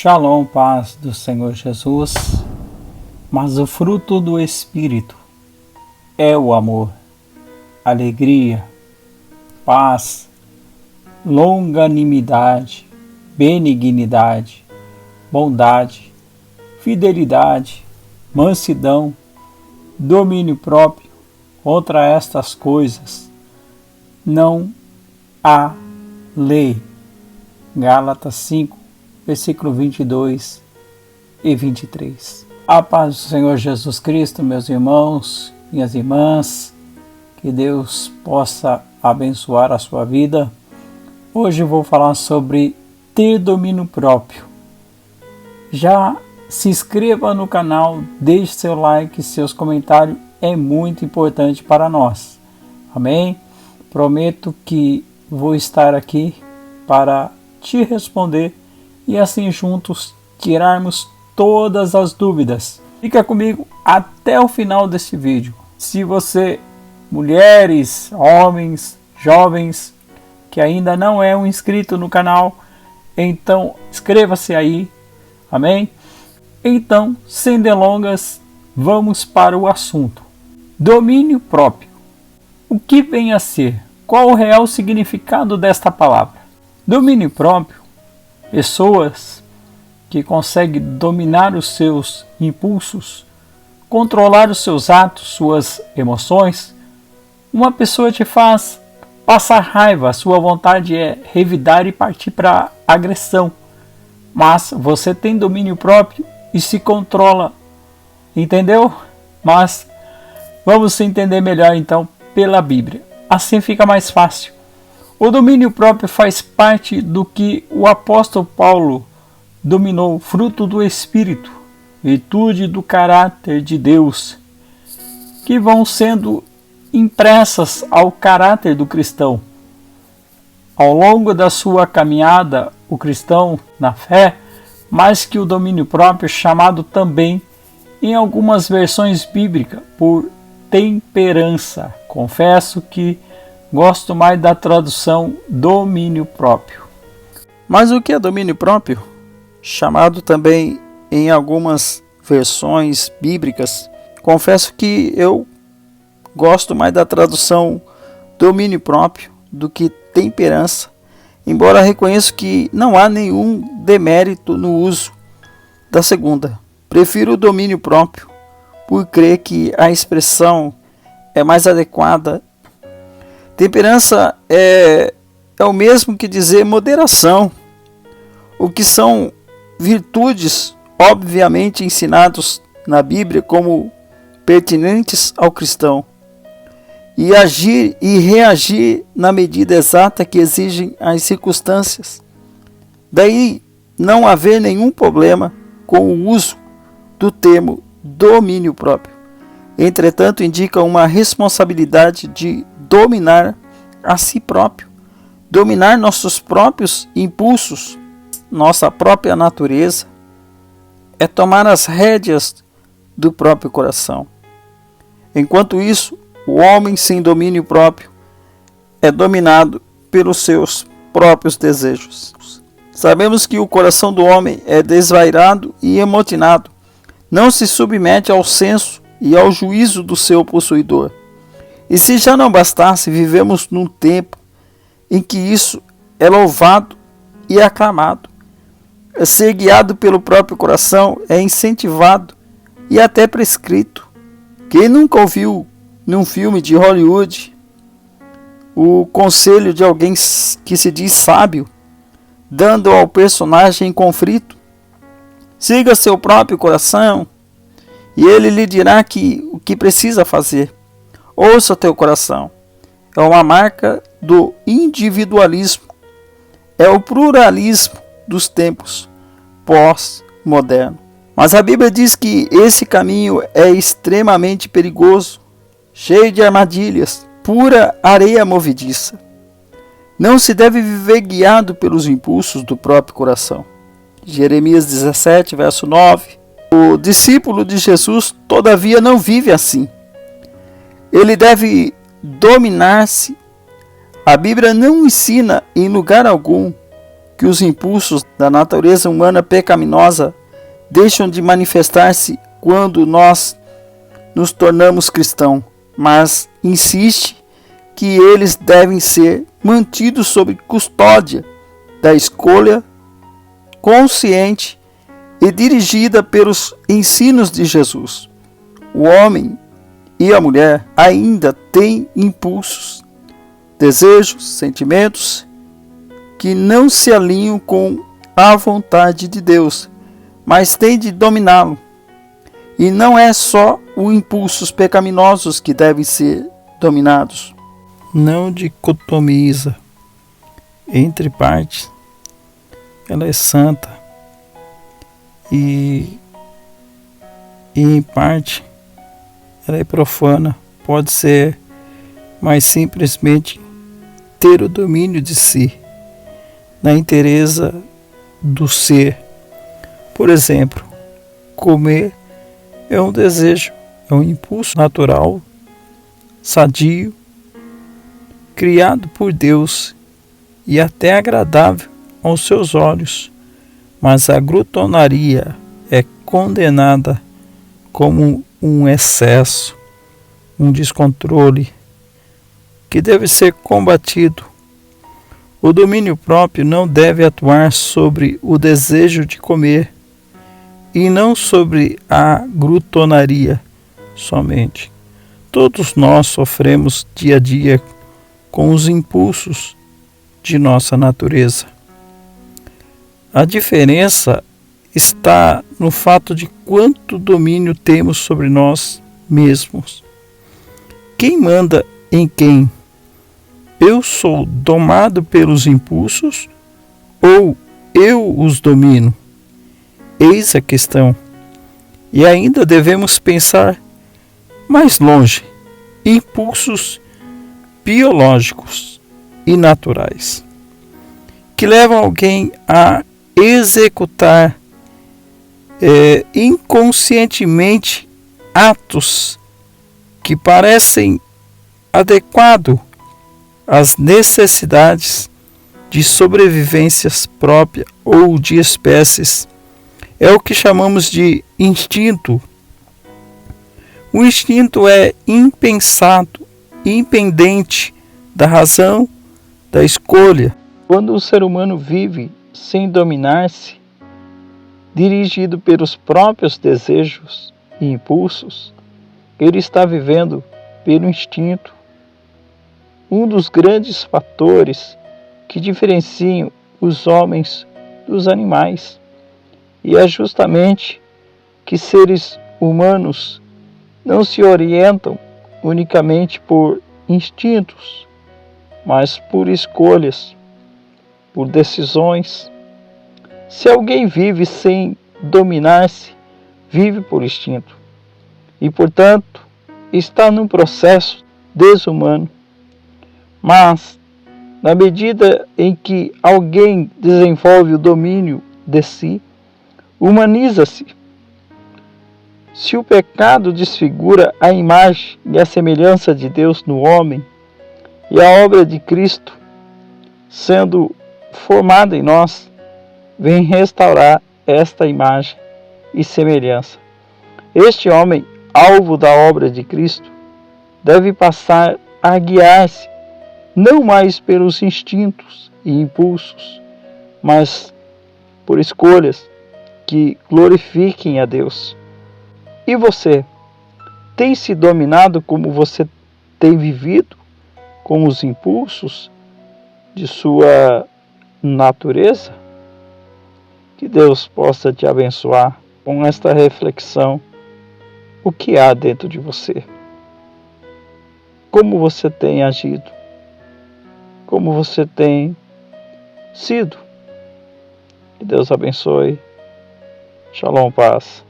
Shalom, paz do Senhor Jesus. Mas o fruto do Espírito é o amor, alegria, paz, longanimidade, benignidade, bondade, fidelidade, mansidão, domínio próprio. Contra estas coisas não há lei. Gálatas 5, versículo 22 e 23. A paz do Senhor Jesus Cristo, meus irmãos, minhas irmãs, que Deus possa abençoar a sua vida. Hoje vou falar sobre ter domínio próprio. Já se inscreva no canal, deixe seu like, seus comentários, é muito importante para nós. Amém? Prometo que vou estar aqui para te responder e assim juntos tirarmos todas as dúvidas. Fica comigo até o final deste vídeo. Se você, mulheres, homens, jovens, que ainda não é um inscrito no canal, então inscreva-se aí. Amém? Então, sem delongas, vamos para o assunto. Domínio próprio. O que vem a ser? Qual o real significado desta palavra? Domínio próprio. Pessoas que conseguem dominar os seus impulsos, controlar os seus atos, suas emoções. Uma pessoa te faz passar raiva, sua vontade é revidar e partir para agressão. Mas você tem domínio próprio e se controla. Entendeu? Mas vamos entender melhor então pela Bíblia. Assim fica mais fácil. O domínio próprio faz parte do que o apóstolo Paulo dominou, fruto do Espírito, virtude do caráter de Deus, que vão sendo impressas ao caráter do cristão. Ao longo da sua caminhada, o cristão na fé, mais que o domínio próprio, chamado também, em algumas versões bíblicas, por temperança. Confesso que gosto mais da tradução domínio próprio. Mas o que é domínio próprio? Chamado também em algumas versões bíblicas. Confesso que eu gosto mais da tradução domínio próprio do que temperança, embora reconheço que não há nenhum demérito no uso da segunda. Prefiro o domínio próprio, por crer que a expressão é mais adequada. Temperança é o mesmo que dizer moderação, o que são virtudes obviamente ensinados na Bíblia como pertinentes ao cristão, e agir e reagir na medida exata que exigem as circunstâncias. Daí não haver nenhum problema com o uso do termo domínio próprio. Entretanto, indica uma responsabilidade de dominar a si próprio, dominar nossos próprios impulsos, nossa própria natureza, é tomar as rédeas do próprio coração. Enquanto isso, o homem sem domínio próprio é dominado pelos seus próprios desejos. Sabemos que o coração do homem é desvairado e amotinado, não se submete ao senso e ao juízo do seu possuidor. E se já não bastasse, vivemos num tempo em que isso é louvado e aclamado. Ser guiado pelo próprio coração é incentivado e até prescrito. Quem nunca ouviu num filme de Hollywood o conselho de alguém que se diz sábio, dando ao personagem em conflito: siga seu próprio coração e ele lhe dirá o que precisa fazer. Ouça teu coração. É uma marca do individualismo. É o pluralismo dos tempos pós-modernos. Mas a Bíblia diz que esse caminho é extremamente perigoso, cheio de armadilhas, pura areia movediça. Não se deve viver guiado pelos impulsos do próprio coração. Jeremias 17, verso 9. O discípulo de Jesus, todavia, não vive assim. Ele deve dominar-se. A Bíblia não ensina em lugar algum que os impulsos da natureza humana pecaminosa deixam de manifestar-se quando nós nos tornamos cristãos, mas insiste que eles devem ser mantidos sob custódia da escolha consciente e dirigida pelos ensinos de Jesus. O homem e a mulher ainda têm impulsos, desejos, sentimentos que não se alinham com a vontade de Deus, mas têm de dominá-lo. E não é só os impulsos pecaminosos que devem ser dominados. Não dicotomiza entre partes. Ela é santa e em parte ela é profana. Pode ser mais simplesmente ter o domínio de si, na inteireza do ser. Por exemplo, comer é um desejo, é um impulso natural, sadio, criado por Deus e até agradável aos seus olhos, mas a glutonaria é condenada como um excesso, um descontrole que deve ser combatido. O domínio próprio não deve atuar sobre o desejo de comer e não sobre a glutonaria somente. Todos nós sofremos dia a dia com os impulsos de nossa natureza. A diferença está no fato de quanto domínio temos sobre nós mesmos. Quem manda em quem? Eu sou domado pelos impulsos ou eu os domino? Eis a questão. E ainda devemos pensar mais longe. Impulsos biológicos e naturais que levam alguém a executar inconscientemente atos que parecem adequados às necessidades de sobrevivência própria ou de espécies. É o que chamamos de instinto. O instinto é impensado, independente da razão, da escolha. Quando o ser humano vive sem dominar-se, dirigido pelos próprios desejos e impulsos, ele está vivendo pelo instinto. Um dos grandes fatores que diferenciam os homens dos animais. E é justamente que seres humanos não se orientam unicamente por instintos, mas por escolhas, por decisões. Se alguém vive sem dominar-se, vive por instinto e, portanto, está num processo desumano. Mas, na medida em que alguém desenvolve o domínio de si, humaniza-se. Se o pecado desfigura a imagem e a semelhança de Deus no homem, e a obra de Cristo, sendo formada em nós, vem restaurar esta imagem e semelhança. Este homem, alvo da obra de Cristo, deve passar a guiar-se não mais pelos instintos e impulsos, mas por escolhas que glorifiquem a Deus. E você, tem se dominado como você tem vivido, com os impulsos de sua natureza? Que Deus possa te abençoar com esta reflexão. O que há dentro de você? Como você tem agido? Como você tem sido? Que Deus abençoe. Shalom, paz.